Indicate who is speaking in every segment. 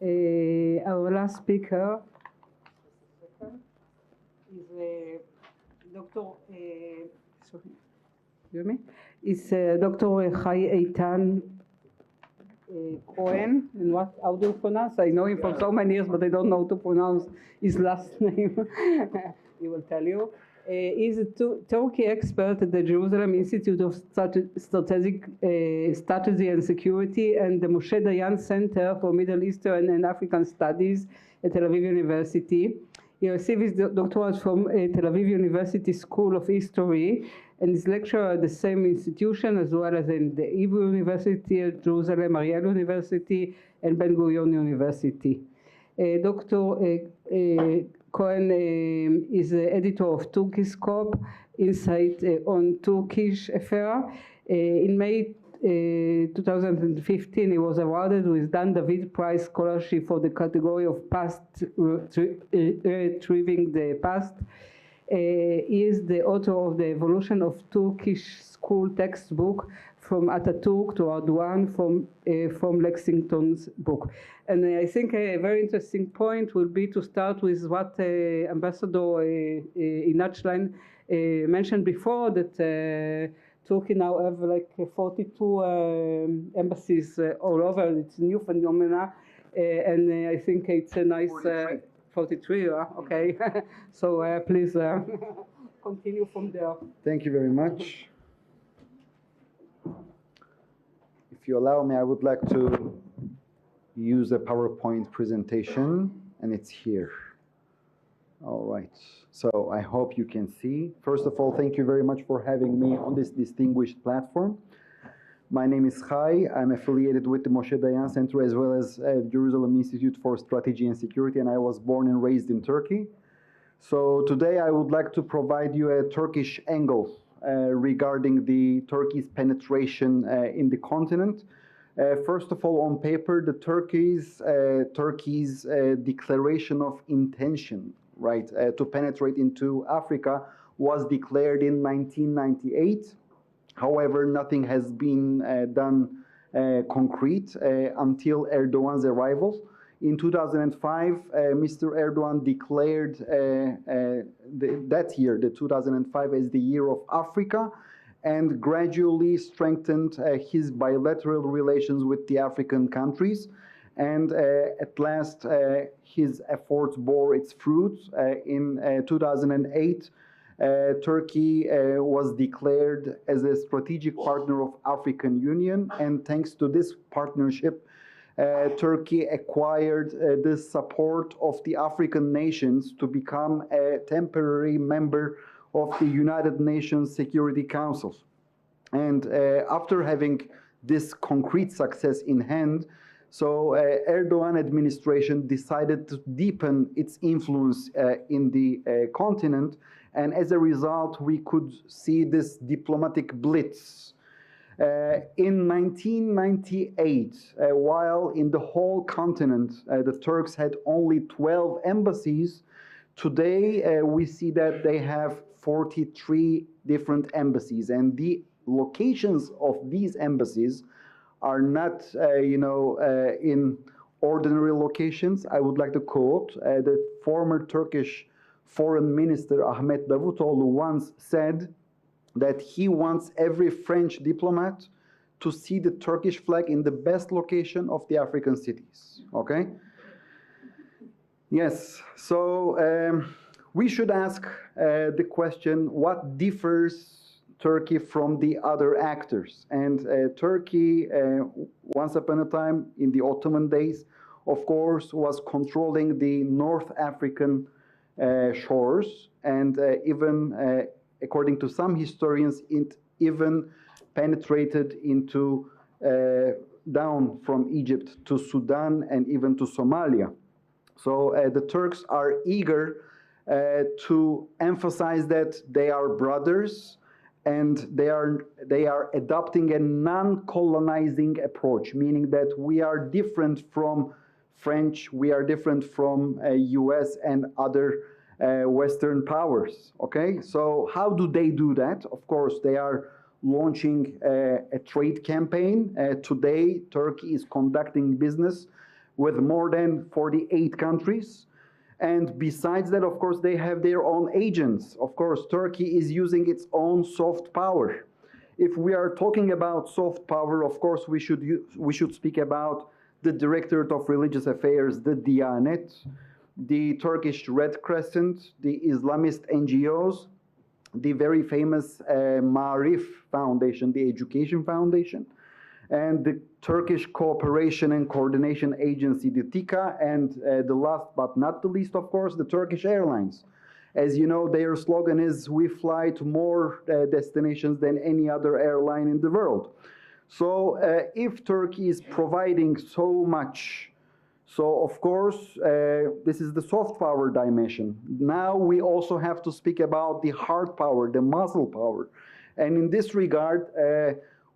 Speaker 1: Our last speaker is Dr. Dr. Eytan Cohen. And how do you pronounce? I know him for so many years, but I don't know how to pronounce his last name. He will tell you. He's a Turkey expert at the Jerusalem Institute of Strategy and Security and the Moshe Dayan Center for Middle Eastern and African Studies at Tel Aviv University. He received his doctorate from Tel Aviv University School of History and is lecturer at the same institution as well as in the Hebrew University at Jerusalem, Ariel University, and Ben Gurion University. Dr. Cohen is the editor of Turkiscope, Insight on Turkish Affairs. In May 2015, he was awarded with Dan David Prize Scholarship for the category of past retrieving the past. He is the author of the Evolution of Turkish School textbook from Ataturk to Erdogan from Lexington's book. And I think a very interesting point will be to start with what Ambassador Inachlein mentioned before, that Turkey now have like 42 embassies all over. It's a new phenomena, and I think it's a nice 43. Okay, so please continue from there.
Speaker 2: Thank you very much. If you allow me, I would like to use a PowerPoint presentation, and it's here. All right, so I hope you can see. First of all, thank you very much for having me on this distinguished platform. My name is Chai. I'm affiliated with the Moshe Dayan Center as well as Jerusalem Institute for Strategy and Security, and I was born and raised in Turkey. So today I would like to provide you a Turkish angle regarding the Turkey's penetration in the continent. First of all, on paper, the Turkey's declaration of intention, right, to penetrate into Africa was declared in 1998. However, nothing has been done concrete until Erdogan's arrival. In 2005, Mr. Erdogan declared that year, the 2005, as the year of Africa, and gradually strengthened his bilateral relations with the African countries. And at last, his efforts bore its fruits. In 2008, Turkey was declared as a strategic partner of African Union, and thanks to this partnership, Turkey acquired the support of the African nations to become a temporary member of the United Nations Security Council. And after having this concrete success in hand, so Erdogan administration decided to deepen its influence in the continent, and as a result, we could see this diplomatic blitz. In 1998, while in the whole continent, the Turks had only 12 embassies, today we see that they have 43 different embassies, and the locations of these embassies are not, in ordinary locations. I would like to quote the former Turkish Foreign Minister Ahmet Davutoğlu once said that he wants every French diplomat to see the Turkish flag in the best location of the African cities, okay? Yes, so we should ask the question, what differs Turkey from the other actors? And Turkey, once upon a time in the Ottoman days, of course, was controlling the North African shores, and even according to some historians, it even penetrated into down from Egypt to Sudan and even to Somalia. So the Turks are eager to emphasize that they are brothers, and they are adopting a non-colonizing approach, meaning that we are different from French, we are different from US and other Western powers, okay? So how do they do that? Of course, they are launching a trade campaign. Today, Turkey is conducting business with more than 48 countries. And besides that, of course, they have their own agents. Of course, Turkey is using its own soft power. If we are talking about soft power, of course, we should speak about the Directorate of Religious Affairs, the Diyanet, the Turkish Red Crescent, the Islamist NGOs, the very famous Maarif Foundation, the Education Foundation, and the Turkish Cooperation and Coordination Agency, the TİKA, and the last but not the least, of course, the Turkish Airlines. As you know, their slogan is, we fly to more destinations than any other airline in the world. So if Turkey is providing so much, so of course, this is the soft power dimension. Now we also have to speak about the hard power, the muscle power. And in this regard,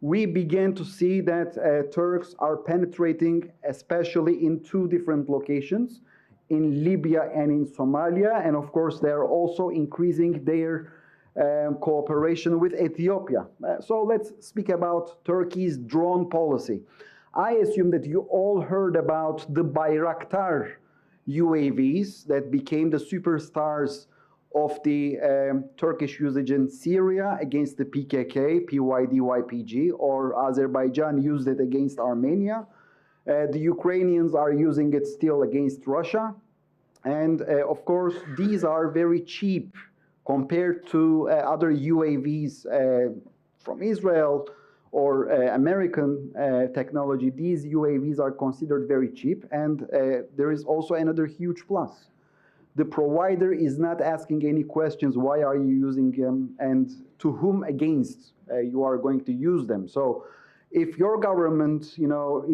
Speaker 2: we began to see that Turks are penetrating, especially in two different locations, in Libya and in Somalia. And of course, they are also increasing their cooperation with Ethiopia. So let's speak about Turkey's drone policy. I assume that you all heard about the Bayraktar UAVs that became the superstars of the Turkish usage in Syria against the PKK, PYD-YPG, or Azerbaijan used it against Armenia. The Ukrainians are using it still against Russia. And of course, these are very cheap compared to other UAVs from Israel or American technology. These UAVs are considered very cheap. And there is also another huge plus. The provider is not asking any questions, why are you using them, and to whom against you are going to use them. So if your government,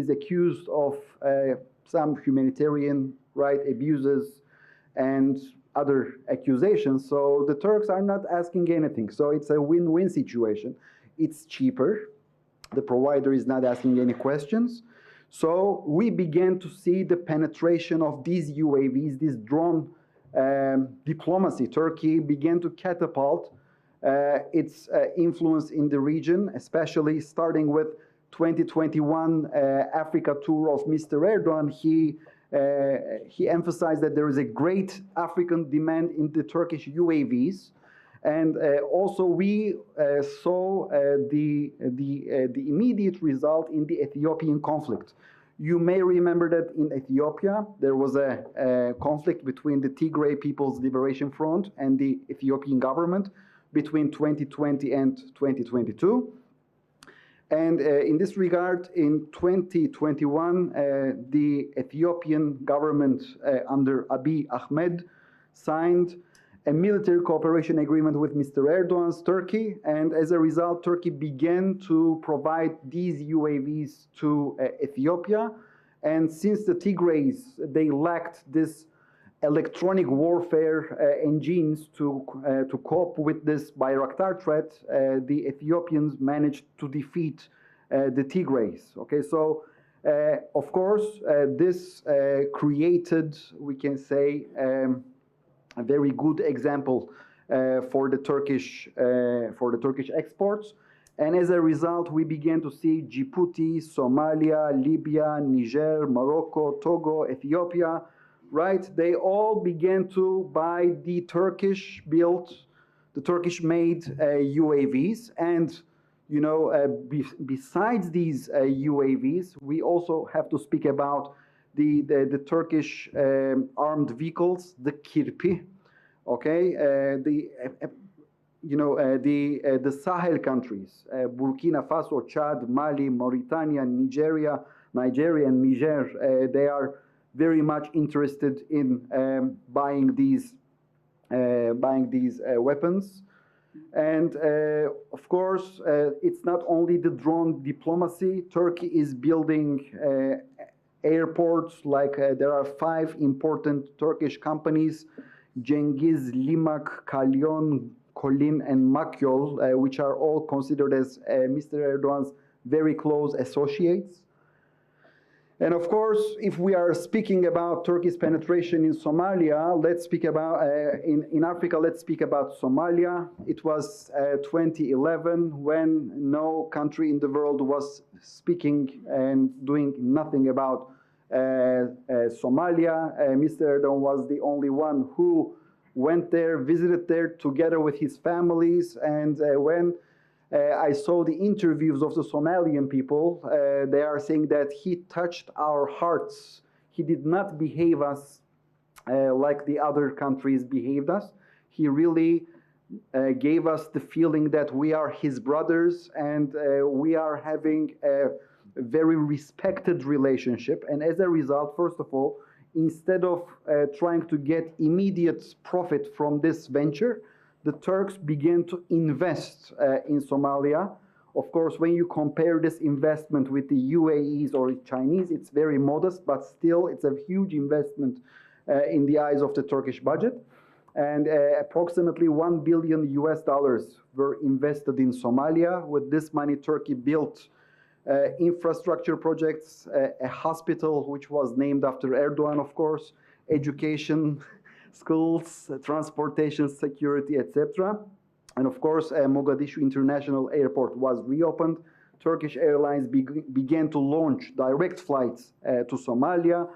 Speaker 2: is accused of some humanitarian right abuses and other accusations, so the Turks are not asking anything. So it's a win-win situation. It's cheaper. The provider is not asking any questions. So we began to see the penetration of these UAVs, this drone diplomacy. Turkey began to catapult its influence in the region, especially starting with 2021 Africa tour of Mr. Erdogan. He emphasized that there is a great African demand in the Turkish UAVs. And also we saw the immediate result in the Ethiopian conflict. You may remember that in Ethiopia, there was a conflict between the Tigray People's Liberation Front and the Ethiopian government between 2020 and 2022. And in this regard, in 2021, the Ethiopian government under Abiy Ahmed signed a military cooperation agreement with Mr. Erdogan's Turkey, and as a result, Turkey began to provide these UAVs to Ethiopia. And since the Tigrays, they lacked this electronic warfare engines to cope with this Bayraktar threat, the Ethiopians managed to defeat the Tigrays. Okay, so of course, this created, we can say, a very good example for the Turkish exports. And as a result, we began to see Djibouti, Somalia, Libya, Niger, Morocco, Togo, Ethiopia, right? They all began to buy the Turkish-built, the Turkish-made UAVs. And, besides these UAVs, we also have to speak about the Turkish armed vehicles, the Kirpi, okay, the Sahel countries, Burkina Faso, Chad, Mali, Mauritania, Nigeria and Niger, they are very much interested in buying these weapons. And of course, it's not only the drone diplomacy. Turkey is building airports, like there are 5 important Turkish companies, Cengiz, Limak, Kalyon, Kolin, and Makyol, which are all considered as Mr. Erdogan's very close associates. And of course, if we are speaking about Turkey's penetration in Somalia, let's speak about, in Africa, let's speak about Somalia. It was 2011 when no country in the world was speaking and doing nothing about Somalia. Mr. Erdogan was the only one who went there, visited there together with his families. And when I saw the interviews of the Somalian people, they are saying that he touched our hearts. He did not behave us like the other countries behaved us. He really gave us the feeling that we are his brothers and we are having a very respected relationship. And as a result, first of all, instead of trying to get immediate profit from this venture, the Turks began to invest in Somalia. Of course, when you compare this investment with the UAEs or Chinese, it's very modest, but still it's a huge investment in the eyes of the Turkish budget. And approximately $1 billion were invested in Somalia. With this money, Turkey built infrastructure projects, a hospital which was named after Erdogan, of course, education, schools, transportation, security, etc. And of course, Mogadishu International Airport was reopened. Turkish Airlines began to launch direct flights to Somalia.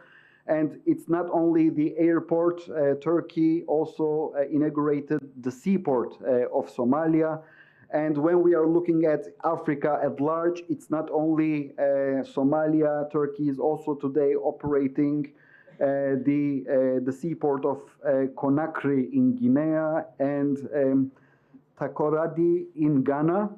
Speaker 2: And it's not only the airport, Turkey also inaugurated the seaport of Somalia. And when we are looking at Africa at large, it's not only Somalia, Turkey is also today operating the seaport of Conakry in Guinea and Takoradi in Ghana.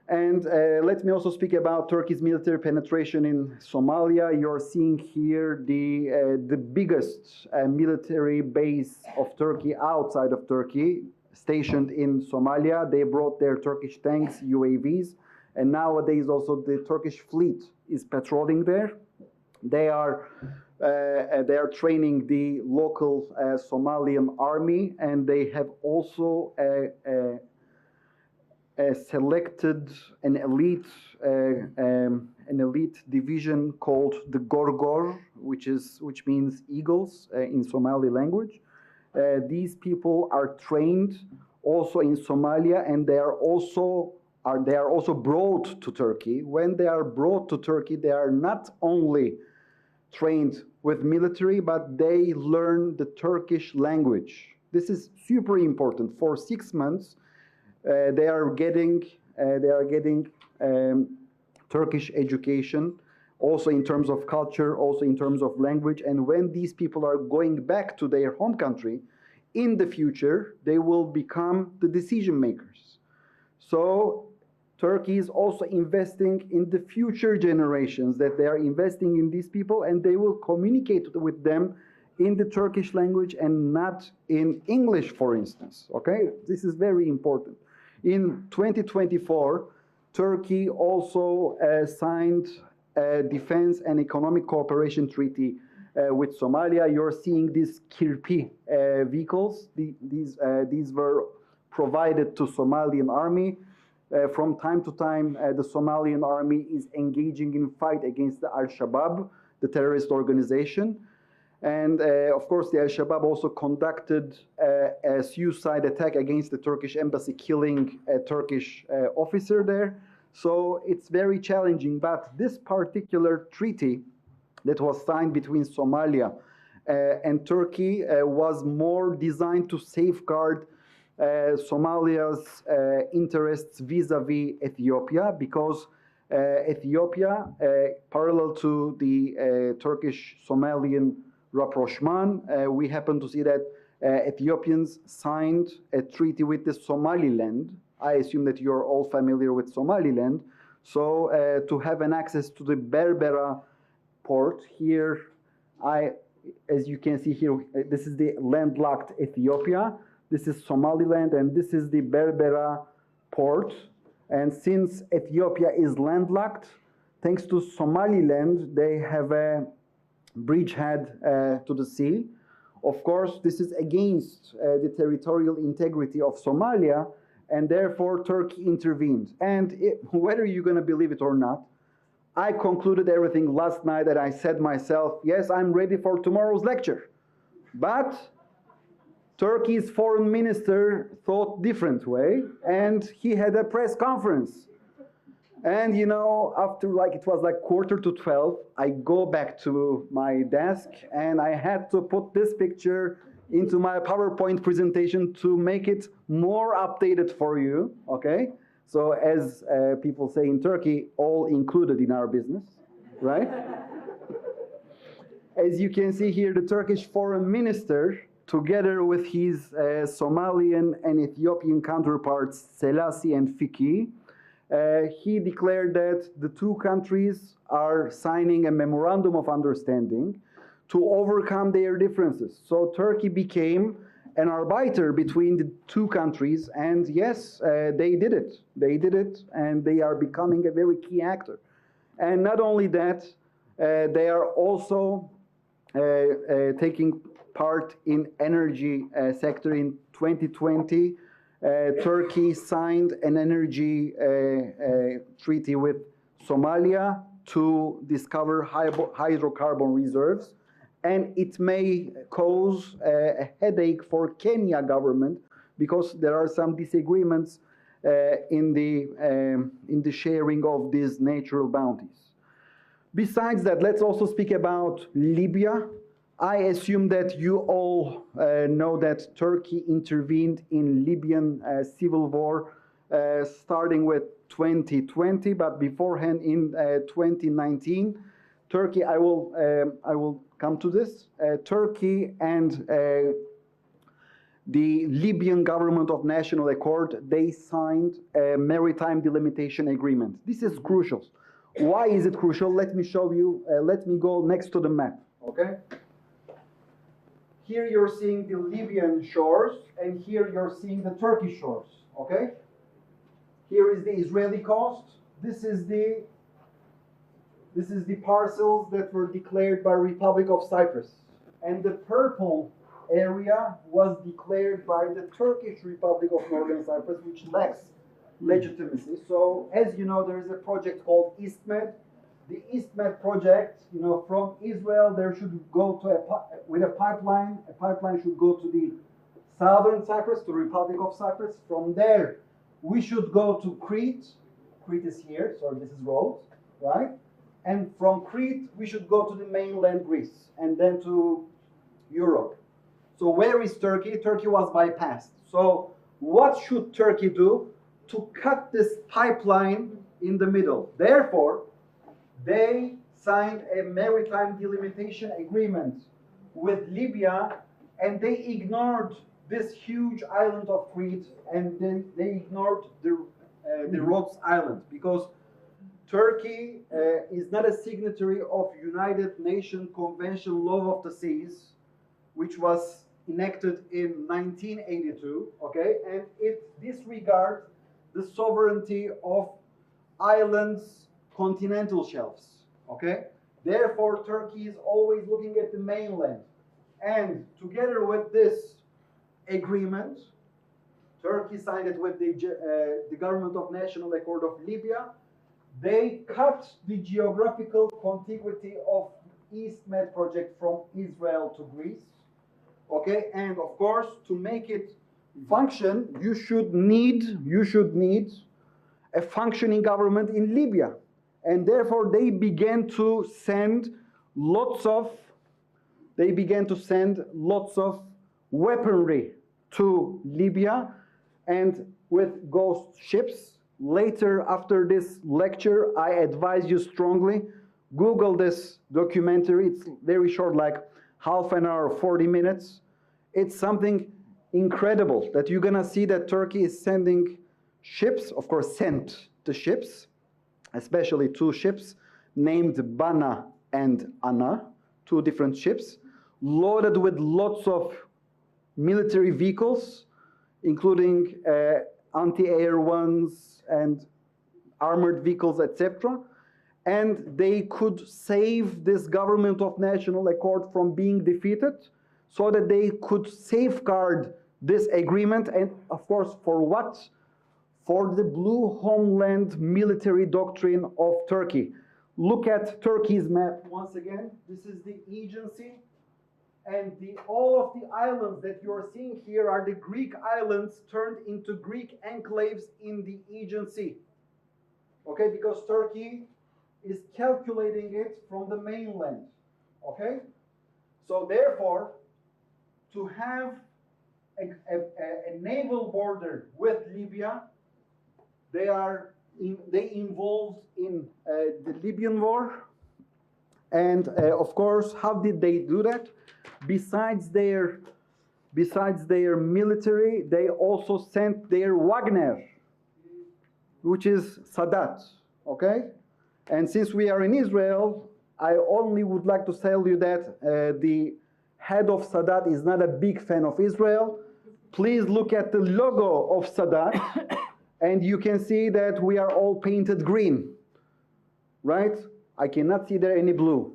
Speaker 2: And let me also speak about Turkey's military penetration in Somalia. You're seeing here the biggest military base of Turkey outside of Turkey, stationed in Somalia. They brought their Turkish tanks, UAVs, and nowadays also the Turkish fleet is patrolling there. They are training the local Somalian army, and they have also selected an elite division called the Gorgor, which means eagles in Somali language. These people are trained also in Somalia, and they are also brought to Turkey. When they are brought to Turkey, they are not only trained with military, but they learn the Turkish language. This is super important. For 6 months, they are getting Turkish education, also in terms of culture, also in terms of language. And when these people are going back to their home country, in the future, they will become the decision makers. So Turkey is also investing in the future generations, that they are investing in these people, and they will communicate with them in the Turkish language and not in English, for instance. Okay, this is very important. In 2024, Turkey also signed a defense and economic cooperation treaty with Somalia. You're seeing these Kirpi vehicles. These were provided to Somalian army. From time to time, the Somalian army is engaging in fight against the Al-Shabaab, the terrorist organization. And of course, the Al-Shabaab also conducted a suicide attack against the Turkish embassy, killing a Turkish officer there. So it's very challenging. But this particular treaty that was signed between Somalia and Turkey was more designed to safeguard Somalia's interests vis-a-vis Ethiopia, because Ethiopia, parallel to the Turkish-Somalian rapprochement, we happen to see that Ethiopians signed a treaty with the Somaliland. I assume that you're all familiar with Somaliland. So to have an access to the Berbera port here, as you can see here, this is the landlocked Ethiopia. This is Somaliland, and this is the Berbera port. And since Ethiopia is landlocked, thanks to Somaliland, they have a bridgehead to the sea. Of course, this is against the territorial integrity of Somalia, and therefore Turkey intervened. And whether you're going to believe it or not, I concluded everything last night, and I said myself, yes, I'm ready for tomorrow's lecture. But Turkey's foreign minister thought different way, and he had a press conference. And you know, after it was like 11:45, I go back to my desk and I had to put this picture into my PowerPoint presentation to make it more updated for you, okay? So as people say in Turkey, all included in our business, right? As you can see here, the Turkish foreign minister, together with his Somalian and Ethiopian counterparts, Selassie and Fiki, he declared that the two countries are signing a memorandum of understanding to overcome their differences. So Turkey became an arbiter between the two countries, and yes, they did it. They did it, and they are becoming a very key actor. And not only that, they are also taking part in energy sector. In 2020. Turkey signed an energy treaty with Somalia to discover hydrocarbon reserves, and it may cause a headache for Kenya government because there are some disagreements in the sharing of these natural bounties. Besides that, let's also speak about Libya. I assume that you all know that Turkey intervened in Libyan civil war starting with 2020, but beforehand in 2019, Turkey, I will come to this, Turkey and the Libyan government of national accord, they signed a maritime delimitation agreement. This is crucial. Why is it crucial? Let me show you, let me go next to the map, okay? Here you're seeing the Libyan shores, and here you're seeing the Turkish shores, okay? Here is the Israeli coast. This is the parcels that were declared by Republic of Cyprus. And the purple area was declared by the Turkish Republic of Northern Cyprus, which lacks legitimacy. So, as you know, there is a project called EastMed. The EastMed project, you know, from Israel, there should go to with a pipeline. A pipeline should go to the southern Cyprus, to the Republic of Cyprus. From there, we should go to Crete. Crete is here, so this is road, right? And from Crete, we should go to the mainland Greece, and then to Europe. So where is Turkey? Turkey was bypassed. So what should Turkey do to cut this pipeline in the middle? Therefore, they signed a maritime delimitation agreement with Libya, and they ignored this huge island of Crete, and then they ignored the Rhodes Island, because Turkey is not a signatory of United Nations Convention Law of the Seas, which was enacted in 1982, okay, and it disregards the sovereignty of islands, continental shelves, okay? Therefore, Turkey is always looking at the mainland. And together with this agreement, Turkey signed it with the government of national accord of Libya. They cut the geographical contiguity of EastMed project from Israel to Greece, okay? And of course, to make it function, you should need a functioning government in Libya. And therefore, they began to send lots of weaponry to Libya, and with ghost ships. Later, after this lecture, I advise you strongly, Google this documentary. It's very short, like half an hour, 40 minutes. It's something incredible that you're gonna see that Turkey is sending ships, of course, sent the ships, especially two ships named Bana and Ana, two different ships, loaded with lots of military vehicles, including anti-air ones and armored vehicles, etc. And they could save this government of national accord from being defeated, so that they could safeguard this agreement. And of course, for what? For the blue homeland military doctrine of Turkey. Look at Turkey's map once again. This is the Aegean Sea. And all of the islands that you're seeing here are the Greek islands turned into Greek enclaves in the Aegean Sea. okay, because Turkey is calculating it from the mainland, okay? So therefore, to have a naval border with Libya, they involved in the Libyan war, and of course, how did they do that? Besides their military, they also sent their Wagner, which is Sadat, okay? And since we are in Israel, I only would like to tell you that the head of Sadat is not a big fan of Israel. Please look at the logo of Sadat, and you can see that we are all painted green, right? I cannot see there any blue.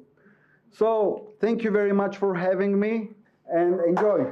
Speaker 2: So thank you very much for having me, and enjoy.